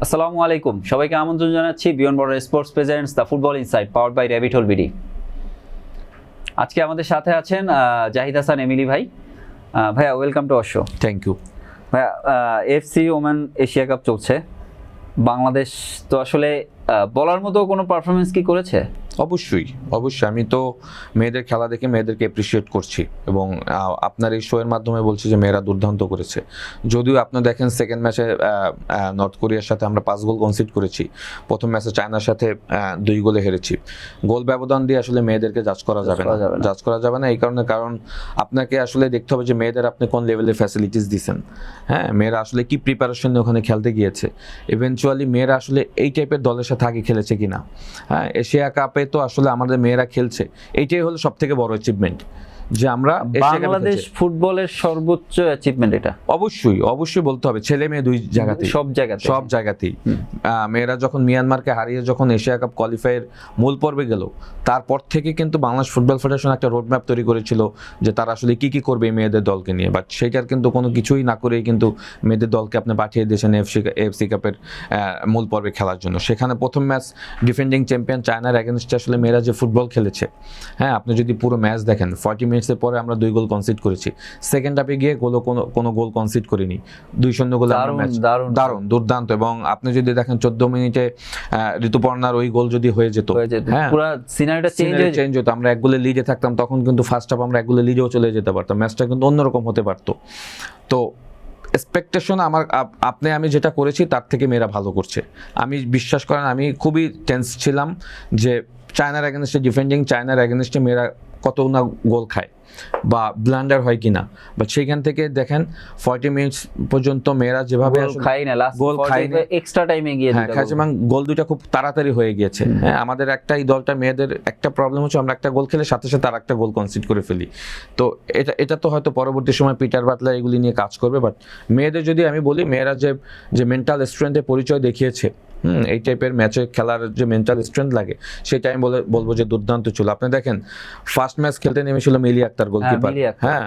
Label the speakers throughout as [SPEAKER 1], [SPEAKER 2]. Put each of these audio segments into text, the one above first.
[SPEAKER 1] আসসালামু আলাইকুম, সবাইকে আমন্ত্রণ জানাচ্ছি beyond border sports presents the football insight powered by rabbit hole BD. আজকে আমাদের সাথে আছেন জাহিদ হাসান এমিলি ভাই। ভাইয়া, welcome to our show.
[SPEAKER 2] Thank you.
[SPEAKER 1] ভাইয়া, এফসি ওমান এশিয়া কাপ চলছে, বাংলাদেশ তো আসলে বলার মতো কোনো পারফরমেন্স কি করেছে?
[SPEAKER 2] অবশ্যই আমি তো মেয়েদের খেলা দেখে মেয়েদেরকে অ্যাপ্রিসিয়েট করছি এবং আপনার এই শোয়ের মাধ্যমে বলছি যে মেয়েরা দুর্দান্ত করেছে। যদিও আপনি দেখেন সেকেন্ড ম্যাচে নর্থ কোরিয়ার সাথে আমরা 5 গোল কনসিড করেছি, প্রথম ম্যাচে চায়নার সাথে 2 গোলে হেরেছি। গোল ব্যবধান দিয়ে আসলে মেয়েদেরকে জাজ করা যাবে না এই কারণ আপনাকে আসলে দেখতে হবে যে মেয়েদের আপনি কোন লেভেলের ফ্যাসিলিটিস দিচ্ছেন। হ্যাঁ, মেয়েরা আসলে কি প্রিপারেশন নিয়ে ওখানে খেলতে গিয়েছে, ইভেনচুয়ালি মেয়েরা আসলে এই টাইপের দলের সাথে আগে খেলেছে কিনা। হ্যাঁ, এশিয়া কাপে তো আসলে আমাদের মেয়েরা খেলছে, এইটাই হলো সব থেকে বড় অ্যাচিভমেন্ট যে আমরা
[SPEAKER 1] বাংলাদেশ ফুটবলের সর্বোচ্চ অ্যাচিভমেন্ট এটা।
[SPEAKER 2] অবশ্যই বলতে হবে, ছেলে মেয়ে দুই জায়গাতেই, সব জায়গাতেই। মেয়েরা যখন মিয়ানমারকে হারিয়ে যখন এশিয়া কাপ কোয়ালিফায়ার মূল পর্বে গেল, তারপর থেকে কিন্তু বাংলাদেশ ফুটবল ফেডারেশন একটা রোডম্যাপ তৈরি করেছিল যে তারা আসলে কি করবে এই মেয়েদের দলকে নিয়ে, বাট সেইটার কিন্তু কোনো কিছুই না করেই কিন্তু মেয়েদের দলকে আপনি পাঠিয়ে দিয়েছেন এফসি কাপের মূল পর্বে খেলার জন্য। সেখানে প্রথম ম্যাচ ডিফেন্ডিং চ্যাম্পিয়ন চায়নার এগেনস্টে আসলে মেয়েরা যে ফুটবল খেলেছে, হ্যাঁ, আপনি যদি পুরো ম্যাচ দেখেন 40 মিনিটসের পরে আমরা 2 গোল কনসিড করেছি, সেকেন্ড হাফে গিয়ে কোনো গোল কনসিড করিনি, 2-0 গোলে আমরা ম্যাচ দারুণ দুর্দান্ত। এবং আপনি যদি দেখেন 14 মিনিটে ঋতুপর্ণার ওই গোল যদি হয়ে যেত, হ্যাঁ, পুরো সিনারিটা চেঞ্জ হতো, আমরা 1 গোলে লিডে থাকতাম, তখন কিন্তু ফার্স্ট হাফ আমরা 1 গোলে লিডেও চলে যেতে পারতাম, ম্যাচটা কিন্তু অন্যরকম হতে পারতো। তো এক্সপেকটেশন আমি যেটা করেছি তার থেকে মেয়েরা ভালো করছে। আমি বিশ্বাস করেন, আমি খুবই টেন্স ছিলাম যে চায়নার এগেনস্টে ডিফেন্ডিং চায়নার এগেনস্টে মেয়েরা কত না গোল খায় বা ব্লান্ডার হয় কিনা, বাট সেইখান থেকে দেখেন 40 মিনিটস পর্যন্ত মেয়েরা যেভাবে গোল খায় না,
[SPEAKER 1] এক্সট্রা টাইমে গিয়ে
[SPEAKER 2] খাইছে এবং গোল দুইটা খুব তাড়াতাড়ি হয়ে গিয়েছে। হ্যাঁ, আমাদের এই দলটা মেয়েদের একটা প্রবলেম হচ্ছে, আমরা একটা গোল খেলে সাথে সাথে আর একটা গোল কনসিড করে ফেলি। তো এটা তো হয়তো পরবর্তী সময় পিটার বাটলার এগুলি নিয়ে কাজ করবে, বাট মেয়েদের যদি আমি বলি, মেয়েরা যে মেন্টাল স্ট্রেংথের পরিচয় দেখিয়েছে, এই টাইপের ম্যাচে খেলার যে মেন্টাল স্ট্রেংথ লাগে, সেটা আমি বলবো যে দুর্দান্ত ছিল। আপনি দেখেন ফার্স্ট ম্যাচ খেলতে নেমেছিল মিলি আক্তার, গোলকিপার, হ্যাঁ,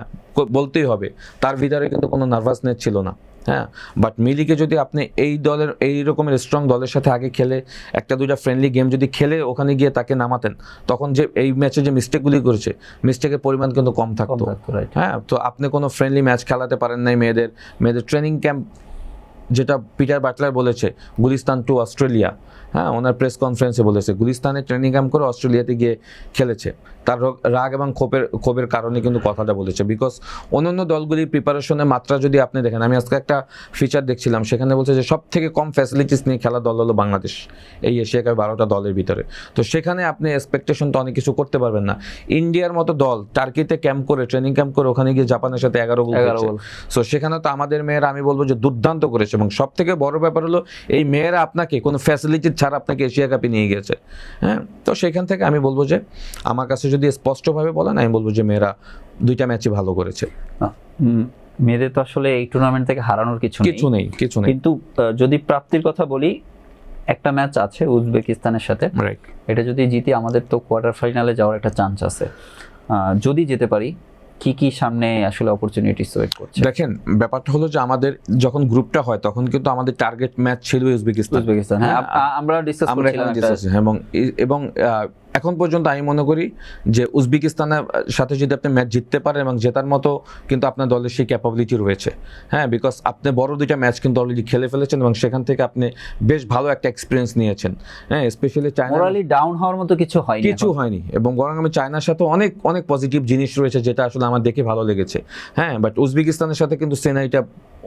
[SPEAKER 2] বলতেই হবে তার ভিতরে কিন্তু কোনো নার্ভাসনেস ছিল না। হ্যাঁ, বাট মিলিকে যদি আপনি এই দলের এই রকমের স্ট্রং দলের সাথে আগে খেলে 1-2টা ফ্রেন্ডলি গেম যদি খেলে ওখানে গিয়ে তাকে নামাতেন, তখন যে এই ম্যাচে যে মিস্টেকগুলি করেছে, মিস্টেকের পরিমাণ কিন্তু কম থাকতো। হ্যাঁ, তো আপনি কোনো ফ্রেন্ডলি ম্যাচ খেলাতে পারেন নাই মেয়েদের ট্রেনিং ক্যাম্প, যেটা পিটার বাটলার বলেছে গুলিস্তান টু অস্ট্রেলিয়া, হ্যাঁ, ওনার প্রেস কনফারেন্সে বলেছে গুলিস্তানে ট্রেনিং ক্যাম্প করে অস্ট্রেলিয়াতে গিয়ে খেলেছে। তার রাগ এবং ক্ষোভের কারণে কিন্তু কথাটা বলেছে, বিকজ অন্যান্য দলগুলির প্রিপারেশনের মাত্রা যদি আপনি দেখেন, আমি আজকে একটা ফিচার দেখছিলাম, সেখানে বলছে যে সব থেকে কম ফ্যাসিলিটিস নিয়ে খেলা দল হলো বাংলাদেশ এই এশিয়া কাপে 12টা দলের ভিতরে। তো সেখানে আপনি এক্সপেকটেশন তো অনেক কিছু করতে পারবেন না। ইন্ডিয়ার মতো দল টার্কিতে ক্যাম্প করে ট্রেনিং ক্যাম্প করে ওখানে গিয়ে জাপানের সাথে 11 গোল, সো সেখানে তো আমাদের মেয়েরা আমি বলবো যে দুর্দান্ত করেছে। এবং সব থেকে বড় ব্যাপার হলো এই মেয়েরা আপনাকে কোনো ফ্যাসিলিটি ছাড়া আপনাকে এশিয়া কাপে নিয়ে গেছে। হ্যাঁ, তো সেখান থেকে আমি বলবো যে আমার কাছে যদি স্পষ্টভাবে বলেন, আমি বলবো যে মেয়েরা 2টা ম্যাচই ভালো করেছে।
[SPEAKER 1] মেয়েদের তো আসলে এই টুর্নামেন্ট থেকে হারানোর কিছু নেই, কিন্তু যদি প্রাপ্তির কথা বলি, একটা ম্যাচ আছে উজবেকিস্তানের সাথে, এটা যদি জিতি আমাদের তো কোয়ার্টার ফাইনালে যাওয়ার একটা চান্স আছে। যদি যেতে পারি, কি সামনে আসলে অপরচুনিটিস ওয়েট করছে?
[SPEAKER 2] দেখেন, ব্যাপারটা হলো যে আমাদের যখন গ্রুপটা হয় তখন কিন্তু আমাদের টার্গেট ম্যাচ ছিল উজবেকিস্তান।
[SPEAKER 1] হ্যাঁ, আমরা ডিসকাস করছিলাম
[SPEAKER 2] এবং এখন পর্যন্ত আমি মনে করি যে উজবেকিস্তানের সাথে যদি আপনি ম্যাচ জিততে পারেন এবং জেতার মতো কিন্তু আপনার দলের সেই ক্যাপাবিলিটি রয়েছে। হ্যাঁ, বিকজ আপনি বড় 2টা ম্যাচ কিন্তু অলরেডি খেলে ফেলেছেন এবং সেখান থেকে আপনি বেশ ভালো একটা এক্সপিরিয়েন্স নিয়েছেন। হ্যাঁ, স্পেশালি
[SPEAKER 1] মোরালি ডাউন হওয়ার মতো কিছু হয়নি
[SPEAKER 2] এবং বরং আমি চায়নার সাথে অনেক পজিটিভ জিনিস রয়েছে যেটা আসলে আমার দেখে ভালো লেগেছে। হ্যাঁ, বাট উজবেকিস্তানের সাথে কিন্তু সিনারিটা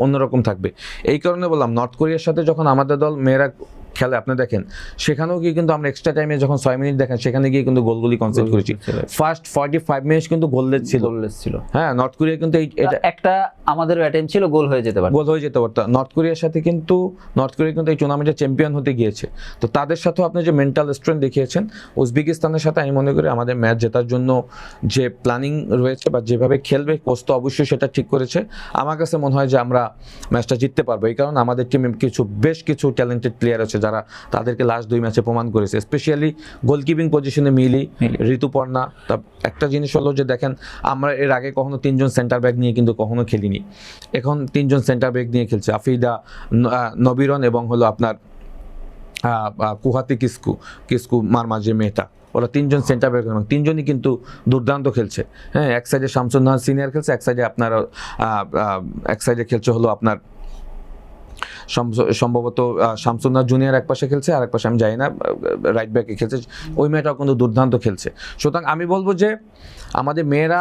[SPEAKER 2] অন্যরকম থাকবে। এই কারণে বললাম, নর্থ কোরিয়ার সাথে যখন আমাদের দল মেয়েরা খেলে আপনি দেখেন, সেখানেও গিয়ে কিন্তু আমরা এক্সট্রা টাইমে যখন 6 মিনিট দেখেন, সেখানে গিয়ে কিন্তু গোলগুলি কনসিড করেছি। ফার্স্ট 45 মিনিটস কিন্তু গোললেস ছিল। হ্যাঁ, নর্থ কোরিয়া কিন্তু এটা
[SPEAKER 1] একটা আমাদের অ্যাটেম্প ছিল, গোল হয়ে যেতে পারত।
[SPEAKER 2] নর্থ কোরিয়ার সাথে কিন্তু নর্থ কোরিয়া কিন্তু এই টুর্নামেন্টে চ্যাম্পিয়ন হতে গিয়েছে। তো তাদের সাথেও আপনি যে মেন্টাল স্ট্রেংথ দেখিয়েছেন, উজবেকিস্তানের সাথে আমি মনে করি আমাদের ম্যাচ জেতার জন্য যে প্ল্যানিং রয়েছে বা যেভাবে খেলবে, কোচ তো অবশ্যই সেটা ঠিক করেছে। আমার কাছে মনে হয় যে আমরা ম্যাচটা জিততে পারবো, এই কারণে আমাদের টিমে বেশ কিছু ট্যালেন্টেড প্লেয়ার আছে যারা তাদেরকে লাস্ট 2 ম্যাচে প্রমাণ করেছে। স্পেশালি গোলকিপিং পজিশনে মিলি, ঋতুপর্ণা। একটা জিনিস হলো যে দেখেন, আমরা এর আগে কখনো 3জন সেন্টার ব্যাক নিয়ে কিন্তু কখনো খেলিনি, এখন 3জন সেন্টার ব্যাক নিয়ে খেলছে, আফিদা, নবীরন এবং হলো আপনার কুহাতি কিসকু মারমা যে মেয়েটা, ওরা তিনজন সেন্টার ব্যাক এবং তিনজনই কিন্তু দুর্দান্ত খেলছে। হ্যাঁ, এক সাইডে শামসুন্নাহার সিনিয়র খেলছে, এক সাইডে আপনার এক সাইডে খেলছে হলো আপনার সম্ভবত শামসুন্নাহার জুনিয়র এক পাশে খেলছে, আর এক পাশে আমি জানি না রাইট ব্যাকে খেলছে, ওই মেয়েটাও কিন্তু দুর্দান্ত খেলছে। সুতরাং আমি বলবো যে আমাদের মেয়েরা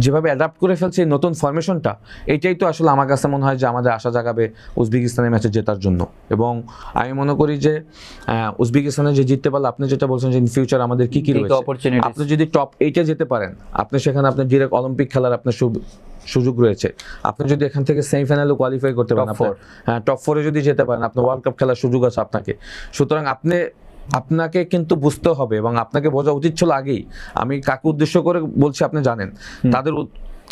[SPEAKER 2] যেভাবে অ্যাডাপ্ট করে ফেলছে এই নতুন ফরমেশনটা, এইটাই তো আসলে আমার কাছে মনে হয় যে আমাদের আশা জাগাবে উজবেকিস্তানের ম্যাচে জেতার জন্য। এবং আমি মনে করি যে উজবেকিস্তানে যে জিততে পারলে, আপনি যেটা বলছেন যে ইন ফিউচার আমাদের কি রয়েছে, আপনি যদি টপ 8-এ যেতে পারেন, আপনি সেখানে আপনার ডিরেক্ট অলিম্পিক খেলার আপনার সুযোগ রয়েছে। আপনি যদি এখান থেকে সেমিফাইনালে কোয়ালিফাই করতে পারেন, হ্যাঁ টপ 4-এ যদি যেতে পারেন, আপনার ওয়ার্ল্ড কাপ খেলার সুযোগ আছে আপনাকে। সুতরাং আপনাকে কিন্তু বুঝতে হবে এবং আপনাকে বোঝা উচিত ছিল আগেই। আমি কাকে উদ্দেশ্য করে বলছি আপনি জানেন,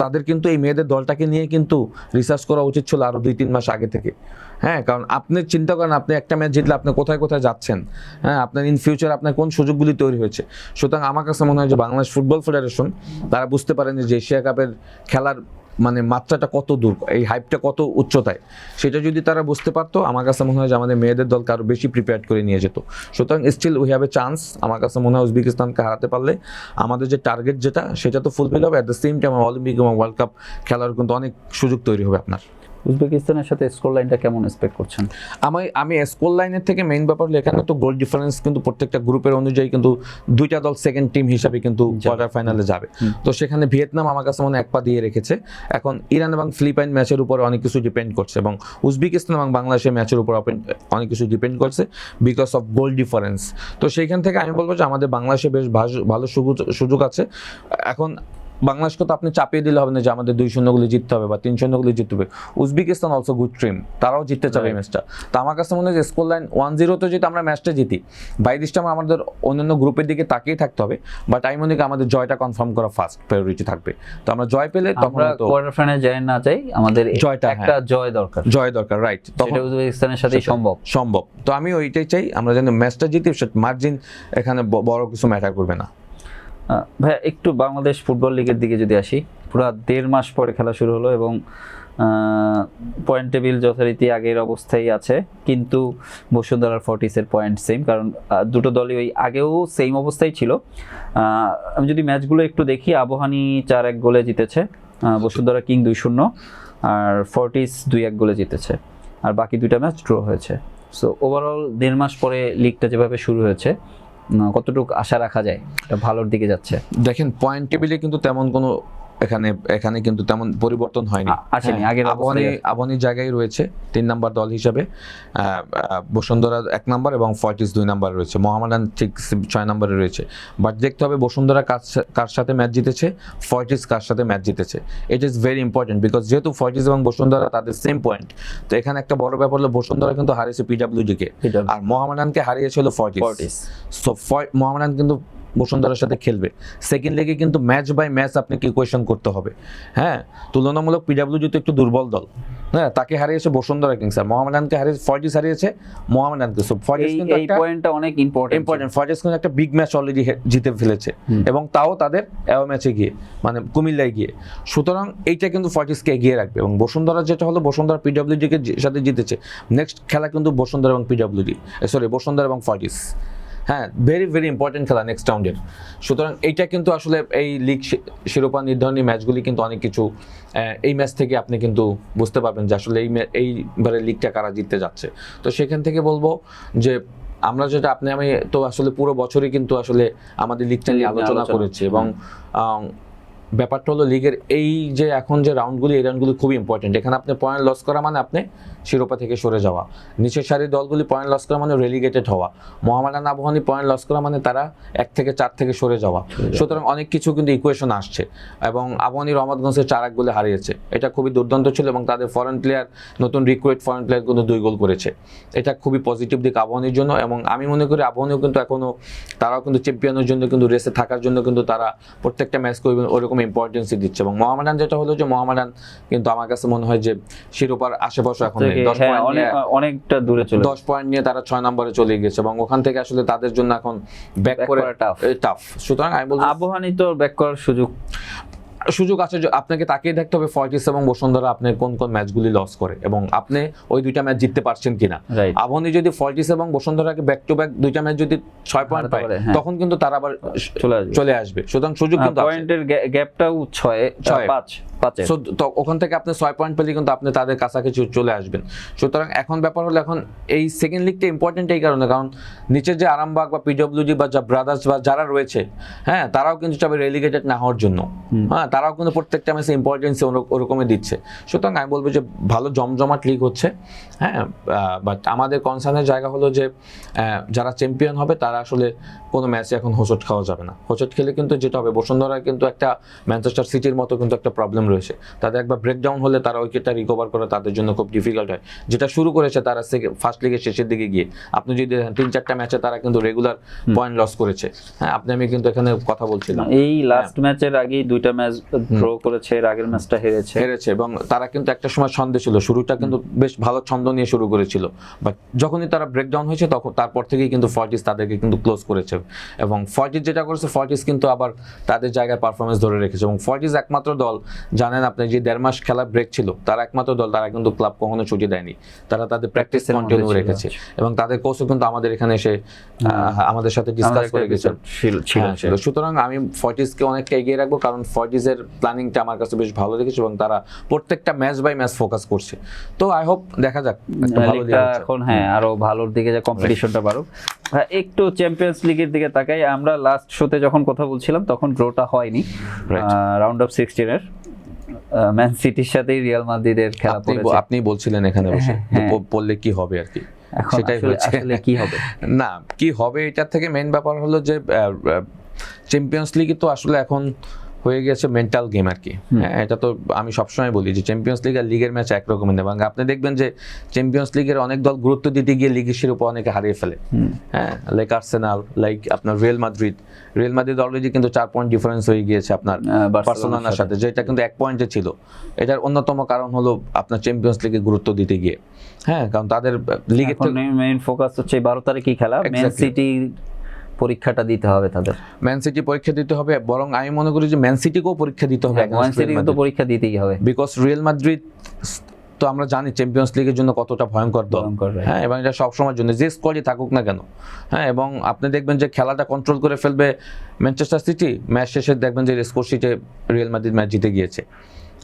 [SPEAKER 2] তাদের কিন্তু এই মেয়েদের দলটাকে নিয়ে কিন্তু রিসার্চ করা উচিত ছিল আরো 2-3 মাস আগে থেকে। হ্যাঁ, কারণ আপনি চিন্তা করেন, আপনি একটা ম্যাচ জিতলে আপনি কোথায় কোথায় যাচ্ছেন, হ্যাঁ আপনার ইন ফিউচার আপনার কোন সুযোগগুলি তৈরি হয়েছে। সুতরাং আমার কাছে মনে হয় যে বাংলাদেশ ফুটবল ফেডারেশন তারা বুঝতে পারেন যে এশিয়া কাপের খেলার মানে মাত্রাটা কত দূর, এই হাইপটা কত উচ্চতায়, সেটা যদি তারা বুঝতে পারতো, আমার কাছে মনে হয় যে আমাদের মেয়েদের দলকে আরও বেশি প্রিপেয়ার করে নিয়ে যেত। সুতরাং still we have a chance. আমার কাছে মনে হয় উজবেকিস্তানকে হারাতে পারলে আমাদের যে টার্গেট যেটা, সেটা তো ফুলফিল হবে, at the same time Olympic এবং ওয়ার্ল্ড কাপ খেলার কিন্তু অনেক সুযোগ তৈরি হবে আপনার।
[SPEAKER 1] উজবেকিস্তানের সাথে স্কোর লাইনটা কেমন এক্সপেক্ট করছেন?
[SPEAKER 2] আমি স্কোর লাইনের থেকে মেইন ব্যাপার হলো এখানে তো গোল ডিফারেন্স কিন্তু প্রত্যেকটা গ্রুপের অনুযায়ী কিন্তু দুইটা দল সেকেন্ড টিম হিসাবে কিন্তু কোয়ার্টার ফাইনালে যাবে। তো সেখানে ভিয়েতনাম আমার কাছে মনে হয় 1 পা দিয়ে রেখেছে। এখন ইরান এবং ফিলিপাইন ম্যাচের উপর অনেক কিছু ডিপেন্ড করছে, এবং উজবেকিস্তান এবং বাংলাদেশের ম্যাচের উপর অনেক কিছু ডিপেন্ড করছে বিকজ অফ গোল ডিফারেন্স। তো সেইখান থেকে আমি বলবো যে আমাদের বাংলাদেশে বেশ ভালো সুযোগ আছে। এখন বাংলাদেশকে তো আপনি চাপিয়ে দিলে হবে না যে আমাদের 2-0 গুলি জিততে হবে বা 3-0 গুলি জিততে হবে। উজবেকিস্তান অলসো গুড টিম, তারাও জিততে চাবে এই ম্যাচটা। তো আমার কাছে মনে হয় যে স্কোর লাইন 1-0 যদি আমরা ম্যাচটা জিতি, বাই দিস টাইম আমাদের অন্যান্য গ্রুপের দিকে তাকিয়ে থাকতে হবে, বাট আমি মনে করি আমাদের জয়টা কনফার্ম করা ফার্স্ট প্রায়োরিটি থাকবে। তো আমরা জয় পেলে তখন
[SPEAKER 1] তো কোয়ার্টার ফাইনালে যাই না চাই, আমাদের জয়টা একটা জয় দরকার, রাইট।
[SPEAKER 2] তখন
[SPEAKER 1] উজবেকিস্তানের সাথেই
[SPEAKER 2] সম্ভব। তো আমি ওইটাই চাই, আমরা যেন ম্যাচটা জিতি, মার্জিন এখানে বড় কিছু ম্যাটার করবে না।
[SPEAKER 1] ভাই একটু বাংলাদেশ ফুটবল লিগের দিকে যদি আসি, পুরো 1.5 মাস পরে খেলা শুরু হলো এবং পয়েন্ট টেবিল যথারীতি আগের অবস্থায় আছে, কিন্তু বসুন্ধরার ফর্টিসের পয়েন্ট সেম, কারণ দুটো দলই ওই আগেও সেম অবস্থায় ছিল। আমি যদি ম্যাচগুলো একটু দেখি, আবাহনী 4-1 গোলে জিতেছে, বসুন্ধরা কিং 2-0, আর ফর্টিস 2-1 গোলে জিতেছে, আর বাকি দুইটা ম্যাচ ড্র হয়েছে। সো ওভারঅল 1.5 মাস পরে লিগটা যেভাবে শুরু হয়েছে, কতটুকু আশা রাখা যায় এটা ভালোর দিকে যাচ্ছে?
[SPEAKER 2] দেখেন, পয়েন্ট টেবিলে কিন্তু তেমন কোনো এখানে কিন্তু তেমন পরিবর্তন হয়নি। আবাহনীর জায়গায় রয়েছে 3 নাম্বার দল হিসাবে, বসুন্ধরা 1 নাম্বার এবং ফর্টিস 2 নাম্বার রয়েছে, মোহামেডান ঠিক 6 নাম্বারে রয়েছে। বাট দেখতে হবে বসুন্ধরা কার সাথে ম্যাচ জিতেছে, ফর্টিস কার সাথে ম্যাচ জিতেছে। It is very important, because যেহেতু ফর্টিস এবং বসুন্ধরা তাদের সেম পয়েন্ট, তো এখানে একটা বড় ব্যাপার হলো বসুন্ধরা কিন্তু হারিয়েছে পিডব্লিউডিকে, আর মোহামেডানকে হারিয়েছিল ফর্টিস। সো মোহামেডান কিন্তু বসুন্ধরার সাথে খেলবে সেকেন্ড লেগে, কিন্তু ম্যাচ বাই ম্যাচ আপনাকে ইকুয়েশন করতে হবে। হ্যাঁ, তুলনামূলক পিডব্লিউডি তো একটু দুর্বল দল, হ্যাঁ তাকে হারিয়েছে বসুন্ধরা কিংস, আর মোহামেডানকে হারিয়েছে ফর্টিস, হারিয়েছে মোহামেডানকে। সো ফর্টিস কিন্তু এই
[SPEAKER 1] পয়েন্টটা অনেক ইম্পর্টেন্ট।
[SPEAKER 2] ফর্টিস কিন্তু একটা বিগ ম্যাচ অলরেডি জিতে ফেলেছে, এবং তাও তাদের অ্যাওয়ে ম্যাচে গিয়ে, মানে কুমিল্লায় গিয়ে। সুতরাং এইটা কিন্তু ফর্টিসকে এগিয়ে রাখবে, এবং বসুন্ধরা যেটা হলো বসুন্ধরা পিডব্লিউডিকে সাথে জিতেছে, নেক্সট খেলা কিন্তু বসুন্ধরা এবং বসুন্ধরা এবং ফর্টিস। হ্যাঁ, ভেরি ভেরি ইম্পর্টেন্ট খেলা নেক্সট রাউন্ডের। সুতরাং এইটা কিন্তু আসলে এই লিগ শিরোপা নির্ধারণী ম্যাচগুলি কিন্তু অনেক কিছু এই ম্যাচ থেকে আপনি কিন্তু বুঝতে পারবেন যে আসলে এইবারে লিগটা কারা জিততে যাচ্ছে। তো সেখান থেকে বলবো যে আমরা যেটা আমি তো আসলে পুরো বছরই কিন্তু আসলে আমাদের লিগটা নিয়ে আলোচনা করেছি, এবং ব্যাপারটা হলো লিগের এই যে এখন যে রাউন্ডগুলি, এই রাউন্ডগুলি খুবই ইম্পর্টেন্ট। এখানে আপনি পয়েন্ট লস করা মানে আপনি শিরোপা থেকে সরে যাওয়া, নিচের সারির দলগুলি পয়েন্ট লস করা মানে রেলিগেটেড হওয়া, মোহামেডান আবাহনী পয়েন্ট লস করা মানে তারা 1 থেকে 4 থেকে সরে যাওয়া। সুতরাং অনেক কিছু কিন্তু ইকুয়েশন আসছে, এবং আবাহনী রহমতগঞ্জের 4-1 গোলে হারিয়েছে, এটা খুবই দুর্দান্ত ছিল, এবং তাদের ফরেন প্লেয়ার, নতুন রিক্রুইট ফরেন প্লেয়ার কিন্তু 2 গোল করেছে। এটা খুবই পজিটিভ দিক আবাহনীর জন্য, এবং আমি মনে করি আবাহনীও কিন্তু তারাও কিন্তু চ্যাম্পিয়নের জন্য কিন্তু রেসে থাকার জন্য কিন্তু তারা প্রত্যেকটা ম্যাচকে ওরকম ইম্পর্টেন্সই দিচ্ছে। এবং মোহামেডান যেটা হলো যে মোহামেডান কিন্তু আমার কাছে মনে হয় যে শিরোপার আশেপাশে এখন 10 পয়েন্ট
[SPEAKER 1] অনেকটা দূরে চলে,
[SPEAKER 2] 10 পয়েন্ট নিয়ে তারা 6 নম্বরে চলে গেছে, এবং ওখান থেকে আসলে তাদের জন্য এখন ব্যাক করে টাফ। সুতরাং আমি বলবো
[SPEAKER 1] আবাহনী তো ব্যাক করার সুযোগ
[SPEAKER 2] সুযোগ আছে, আপনাকে তাকিয়ে দেখতে হবে ফর্টিস এবং বসুন্ধরা আপনার কোন কোন ম্যাচগুলি লস করে এবং আপনি ওই দুইটা ম্যাচ জিততে পারছেন কিনা। আপনি যদি ফর্টিস এবং বসুন্ধরাকে ব্যাক টু ব্যাক দুইটা ম্যাচ যদি 6 পয়েন্ট পায় তখন কিন্তু তারা আবার চলে আসবে, সুতরাং সুযোগ কিন্তু
[SPEAKER 1] পয়েন্টের গ্যাপটাও 6-5
[SPEAKER 2] তো ওখান থেকে আপনি 6 পয়েন্ট পেলে কিন্তু আপনি তাদের কাছাকাছি চলে আসবেন। সুতরাং এখন ব্যাপার হলো এখন এই সেকেন্ড লিগটা ইম্পর্টেন্ট এই কারণে, কারণ নিচে যে আরামবাগ বা পিডব্লিউজি বা ব্রাদার্স বা যারা রয়েছে, হ্যাঁ, তারাও কিন্তু চাবে রেলিগেটেড না হওয়ার জন্য। হ্যাঁ, তারাও কিন্তু প্রত্যেকটা ম্যাচে ইম্পর্টেন্স ওরকমই দিচ্ছে। সুতরাং আমি বলবো যে ভালো জমজমাট লিগ হচ্ছে। হ্যাঁ, বাট আমাদের কনসার্নের জায়গা হলো যে যারা চ্যাম্পিয়ন হবে তারা আসলে কোনো ম্যাচে এখন হোঁচট খাওয়া যাবে না। হোঁচট খেলে কিন্তু যেটা হবে, বসুন্ধরা কিন্তু একটা ম্যানচেস্টার সিটির মতো কিন্তু একটা প্রবলেম রয়েছে, তাদের একবার ব্রেকডাউন হলে তারা উইকেটটা রিকভার করা তাদের জন্য খুব ডিফিকাল্ট হয়। যেটা শুরু করেছে তারা ফার্স্ট লিগের শেষের দিকে গিয়ে, আপনি যদি 3-4টা ম্যাচে তারা কিন্তু রেগুলার পয়েন্ট লস করেছে। হ্যাঁ, আমি কিন্তু এখানে কথা বলছিলাম,
[SPEAKER 1] এই লাস্ট ম্যাচের আগেই 2টা ম্যাচ ড্র করেছে, এর আগের ম্যাচটা হেরেছে
[SPEAKER 2] এবং তারা কিন্তু একটা সময় ছন্দে ছিল, শুরুটা কিন্তু বেশ ভালো ছন্দ নিয়ে শুরু করেছিল, বাট যখনই তারা ব্রেকডাউন হয়েছে তখন তারপর থেকেই কিন্তু ফর্টিস তাদেরকে কিন্তু ক্লোজ করেছে এবং ফর্টিস যেটা করেছে, ফর্টিস কিন্তু আবার তাদের জায়গায় পারফরমেন্স ধরে রেখেছে এবং ফর্টিস একমাত্র দল, জানেন আপনি, যে 1.5 মাস খেলা ব্রেক ছিল, তারা একমাত্র দল, তারা কিন্তু ক্লাব কখনো ছুটি দেয়নি, তারা তাদের প্র্যাকটিস কন্টিনিউ রেখেছে এবং তাদের কোচও কিন্তু আমাদের এখানে এসে আমাদের সাথে ডিসকাস করে গেছেন। সুতরাং আমি ফর্টিসকে অনেকটা এগিয়ে রাখবো, কারণ ফর্টিসের প্ল্যানিংটা আমার কাছে বেশ ভালো লেগেছে এবং তারা প্রত্যেকটা ম্যাচ বাই ম্যাচ ফোকাস করছে। তো আই হোপ দেখা যাক
[SPEAKER 1] এখন, হ্যাঁ, আরো ভালোর দিকে যে কম্পিটিশনটা বাড়ুক। একটু চ্যাম্পিয়ন্স লিগের দিকে তাকাই, আমরা লাস্ট শোতে যখন কথা বলছিলাম তখন ড্রটা হয়নি, রাউন্ড অফ 16 এর ম্যান সিটির সাথে রিয়াল মাদ্রিদের খেলা পড়েছে।
[SPEAKER 2] আপনি বলছিলেন এখানে বসে বললে কি হবে আর কি, সেটাই হচ্ছে।
[SPEAKER 1] আসলে কি হবে
[SPEAKER 2] না কি হবে, এটার থেকে মেইন ব্যাপার হলো যে চ্যাম্পিয়ন্স লিগে তো আসলে এখন হয়ে গেছে মেন্টাল গেম আর কি। এটা তো আমি সবসময় বলি যে চ্যাম্পিয়ন্স লিগ আর লিগের ম্যাচ একরকমের নেই, এবং আপনি দেখবেন যে চ্যাম্পিয়ন্স লিগের অনেক দল গুরুত্ব দিতে গিয়ে লিগের শিরোপা অনেকে হারিয়ে ফেলে। হ্যাঁ, লাইক আর্সেনাল, লাইক আপনার রিয়াল মাদ্রিদ অলরেডি কিন্তু 4 পয়েন্ট ডিফারেন্স হয়ে গিয়েছে আপনার বার্সেলোনার সাথে, যেটা কিন্তু 1 পয়েন্টে ছিল। এটার অন্যতম কারণ হলো আপনার চ্যাম্পিয়ন্স লিগে গুরুত্ব দিতে গিয়ে। হ্যাঁ, কারণ তাদের লিগের
[SPEAKER 1] মেইন ফোকাস হচ্ছে 12 তারিখে খেলা, ম্যান সিটি পরীক্ষাটা দিতে হবে, তাদের
[SPEAKER 2] ম্যান সিটি পরীক্ষা দিতে হবে, বরং আমি মনে করি যে ম্যান সিটিকেও পরীক্ষা দিতে হবে।
[SPEAKER 1] ম্যান সিটিকে তো পরীক্ষা দিতেই হবে,
[SPEAKER 2] বিকজ রিয়াল মাদ্রিদ তো আমরা জানি চ্যাম্পিয়ন্স লিগের জন্য কতটা ভয়ঙ্কর দল। হ্যাঁ, এবং এটা সবসময়ের জন্য যে স্কোয়াডই থাকুক না কেন। হ্যাঁ, এবং আপনি দেখবেন যে খেলাটা কন্ট্রোল করে ফেলবে ম্যানচেস্টার সিটি, ম্যাচ শেষে দেখবেন যে স্কোর শিটে রিয়াল মাদ্রিদ ম্যাচ জিতে গিয়েছে।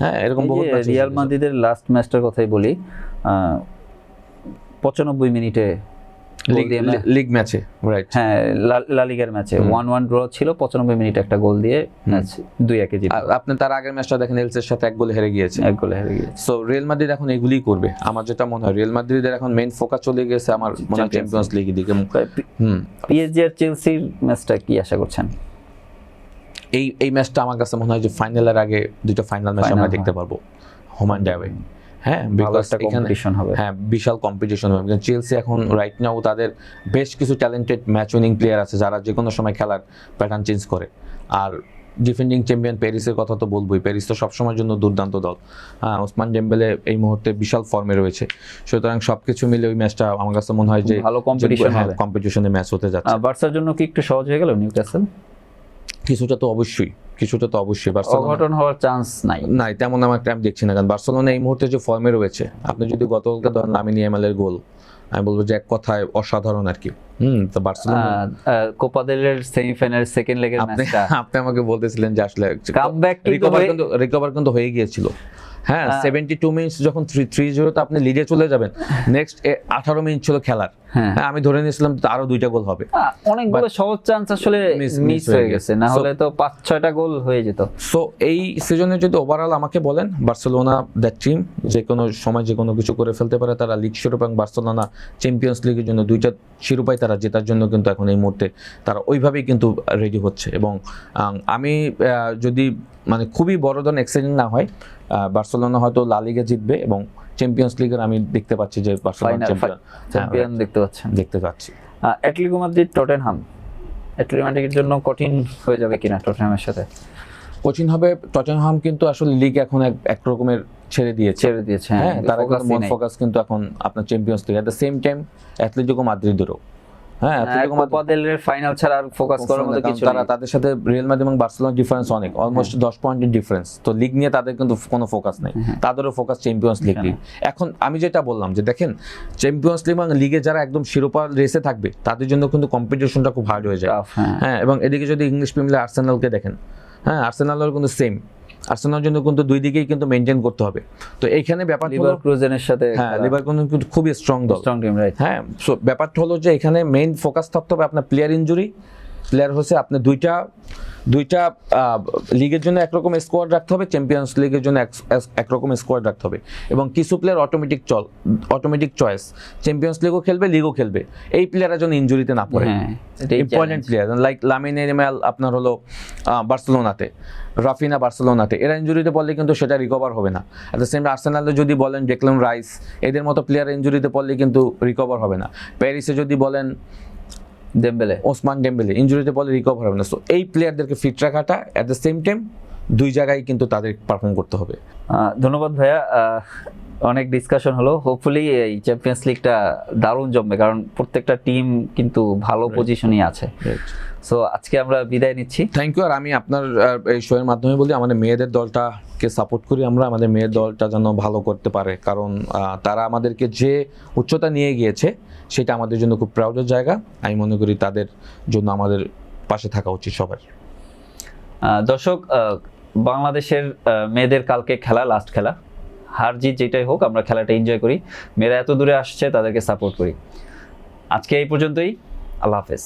[SPEAKER 2] হ্যাঁ, এরকম বহুত
[SPEAKER 1] রিয়াল মাদ্রিদের লাস্ট ম্যাচটার কথাই বলি, 95 মিনিটে
[SPEAKER 2] লিগ ম্যাচে, রাইট,
[SPEAKER 1] হ্যাঁ, লা লিগার ম্যাচে 1-1 ড্র ছিল, 95 মিনিটে একটা গোল দিয়ে ম্যাচ 2-1 জিতে।
[SPEAKER 2] আপনি তার আগের ম্যাচটা দেখেন, এলসের সাথে 1 গোলে হেরে গিয়েছে। সো রিয়াল মাদ্রিদ এখন এগুলিই করবে, আমার যেটা মনে হয়। রিয়াল মাদ্রিদের এখন মেইন ফোকাস চলে গেছে আমার মনে হয় চ্যাম্পিয়ন্স লিগের দিকে।
[SPEAKER 1] পিএসজি আর চেলসির ম্যাচটা কি আশা করছেন?
[SPEAKER 2] এই ম্যাচটা আমার কাছে মনে হয় যে ফাইনালের আগে দুটো ফাইনাল ম্যাচ আমরা দেখতে পারবো, হোম অ্যান্ড অ্যাওয়ে। হ্যাঁ, বিশাল কম্পিটিশন হবে। চেলসি এখন রাইট নাও তাদের বেশ কিছু ট্যালেন্টেড ম্যাচ উইনিং প্লেয়ার আছে যারা যে কোনো সময় খেলার প্যাটার্ন চেঞ্জ করে। আর ডিফেন্ডিং চ্যাম্পিয়ন প্যারিসের কথা তো বলবোই, প্যারিস তো সবসময়ের জন্য দুর্দান্ত দল। হ্যাঁ, ওসমান ডেম্বেলে এই মুহূর্তে বিশাল ফর্মে রয়েছে। সুতরাং সবকিছু মিলে ওই ম্যাচটা আমার কাছে মনে হয় যে
[SPEAKER 1] ভালো
[SPEAKER 2] কম্পিটিশনে ম্যাচ হতে যাচ্ছে।
[SPEAKER 1] বার্সার জন্য কি একটু সহজ হয়ে গেল নিউক্যাসল?
[SPEAKER 2] কিছুটা তো অবশ্যই
[SPEAKER 1] অঘটন হওয়ার চান্স
[SPEAKER 2] নাই তেমন আমি দেখছি না, কারণ বার্সেলোনা এই মুহূর্তে যে ফর্মে রয়েছে, আপনি যদি গতকালকে ধরেন লামিন ইয়ামালের গোল, আমি বলবো যে এক কথায় অসাধারণ আর কি। তো বার্সেলোনা
[SPEAKER 1] কোপা দেল রের সেমিফাইনাল সেকেন্ড লেগের ম্যাচটা
[SPEAKER 2] আপনি আমাকে বলতেছিলেন যে আসলে
[SPEAKER 1] কামব্যাক
[SPEAKER 2] রিকভার কিন্তু হয়ে গিয়েছিল। হ্যাঁ, 72 মিনিটস যখন 3-0 আপনি লিডে চলে যাবেন, নেক্সট 18 মিনিট ছিল খেলার। হ্যাঁ, আমি ধরে নিয়েছিলাম আরো 2টা গোল হবে।
[SPEAKER 1] অনেকগুলো সহজ চান্স আসলে মিস হয়ে গেছে, না হলে তো 5-6টা গোল হয়ে যেত।
[SPEAKER 2] সো এই সিজনে যদি ওভারঅল আমাকে বলেন, বার্সেলোনা দ্যাট টিম যে কোনো সময় যে কোনো কিছু করে ফেলতে পারে। তারা লিগ শিরোপা এবং বার্সেলোনা চ্যাম্পিয়ন্স লিগের জন্য 2টা শিরোপাই তারা জেতার জন্য কিন্তু এখন এই মুহূর্তে তারা ওইভাবেই কিন্তু রেডি হচ্ছে। এবং আমি যদি মানে খুবই বড় ধরনের এক্সাইটেড না হয়, বার্সেলোনা হয়তো লা লিগা জিতবে এবং চ্যাম্পিয়ন্স লিগের আমি দেখতে পাচ্ছি যে বার্সেলোনা
[SPEAKER 1] চ্যাম্পিয়ন দেখতে
[SPEAKER 2] পাচ্ছি।
[SPEAKER 1] অ্যাটলেটিকো মাদ্রিদ টটেনহাম, অ্যাটলেটিকো মাদ্রিদের জন্য কঠিন হয়ে যাবে কিনা টটেনহামের সাথে?
[SPEAKER 2] কঠিন হবে। টটেনহাম কিন্তু আসলে লিগ এখন এক রকমের ছেড়ে দিয়েছে। হ্যাঁ, তারা মন ফোকাস কিন্তু এখন আপনার champions league. At the same time Atletico মাদ্রিদেরও হ্যাঁ
[SPEAKER 1] কোপা দেল রে ফাইনাল ছাড়া আর ফোকাস করার মতো কিছু নেই।
[SPEAKER 2] তাদের সাথে রিয়াল মাদ্রিদ এবং বার্সেলোনার ডিফারেন্স অনেক, অলমোস্ট 10 পয়েন্টের ডিফারেন্স। তো লিগ নিয়ে তাদের কিন্তু কোনো ফোকাস নেই, তাদেরও ফোকাস চ্যাম্পিয়ন্স লিগ। এখন আমি যেটা বললাম যে দেখেন চ্যাম্পিয়ন্স লিগ এবং লিগে যারা একদম শিরোপা রেসে থাকবে তাদের জন্য কিন্তু কম্পিটিশনটা খুব হার্ড হয়ে যায়। হ্যাঁ, এবং এদিকে যদি ইংলিশ প্রিমিয়ার আর্সেনালকে দেখেন, হ্যাঁ আর্সেনালের কিন্তু সেম, আর্সেনালের জন্য কিন্তু দুই দিকেই কিন্তু মেইনটেইন করতে হবে। তো এইখানে ব্যাপারটা হলো
[SPEAKER 1] লিভারকুজেনের সাথে,
[SPEAKER 2] হ্যাঁ লিভারকুজেন কিন্তু খুবই স্ট্রং দল,
[SPEAKER 1] স্ট্রং টিম, রাইট।
[SPEAKER 2] হ্যাঁ, সো ব্যাপারটা হলো যে এখানে মেইন ফোকাস থাকতে হবে আপনার প্লেয়ার ইনজুরি। প্লেয়ার হচ্ছে আপনি দুইটা লিগের জন্য একরকম স্কোয়াড রাখতে হবে, চ্যাম্পিয়ন্স লিগের জন্য একরকম স্কোয়াড রাখতে হবে, এবং কিছু প্লেয়ার অটোমেটিক চয়েস, চ্যাম্পিয়ন্স লিগও খেলবে লিগও খেলবে, এই প্লেয়াররা যেন ইনজুরিতে না পড়ে। Important player like Lamine Yamal আপনার হলো বার্সেলোনাতে, রাফিনা বার্সেলোনাতে, এরা ইনজুরিতে পড়লে কিন্তু সেটা রিকভার হবে না। অ্যাট দ্য সেম আর্সেনালে যদি বলেন ডেকল্যান রাইস, এদের মতো প্লেয়ার ইনজুরিতে পড়লে কিন্তু রিকভার হবে না। প্যারিসে যদি বলেন ওসমান ডেম্বেলে, ইনজুরিতে পড়লে রিকভার হবে না। সো এই প্লেয়ারদেরকে ফিট রাখাটা অ্যাট দ্য সেম টাইম দুই জায়গায় কিন্তু তাদের পারফর্ম করতে হবে।
[SPEAKER 1] ধন্যবাদ ভাইয়া, অনেক ডিসকাশন হলো। হোপফুলি এই চ্যাম্পিয়ন্স লিগটা দারুণ জমবে, কারণ প্রত্যেকটা টিম কিন্তু ভালো পজিশনই আছে। সো আজকে আমরা বিদায় নিচ্ছি,
[SPEAKER 2] থ্যাংক ইউ। আর আমি আপনার এই শোয়ের মাধ্যমে বলি আমাদের মেয়েদের দলটাকে সাপোর্ট করি আমরা, আমাদের মেয়ের দলটা যেন ভালো করতে পারে, কারণ তারা আমাদেরকে যে উচ্চতা নিয়ে গিয়েছে সেটা আমাদের জন্য খুব প্রাউডের জায়গা। আমি মনে করি তাদের জন্য আমাদের পাশে থাকা উচিত সবার।
[SPEAKER 1] দর্শক, বাংলাদেশের মেয়েদের কালকে খেলা, লাস্ট খেলা, হার জিত যেটাই হোক আমরা খেলাটা এনজয় করি। মেয়েরা এত দূরে আসছে, তাদেরকে সাপোর্ট করি। আজকে এই পর্যন্তই, আল্লাহ হাফেজ।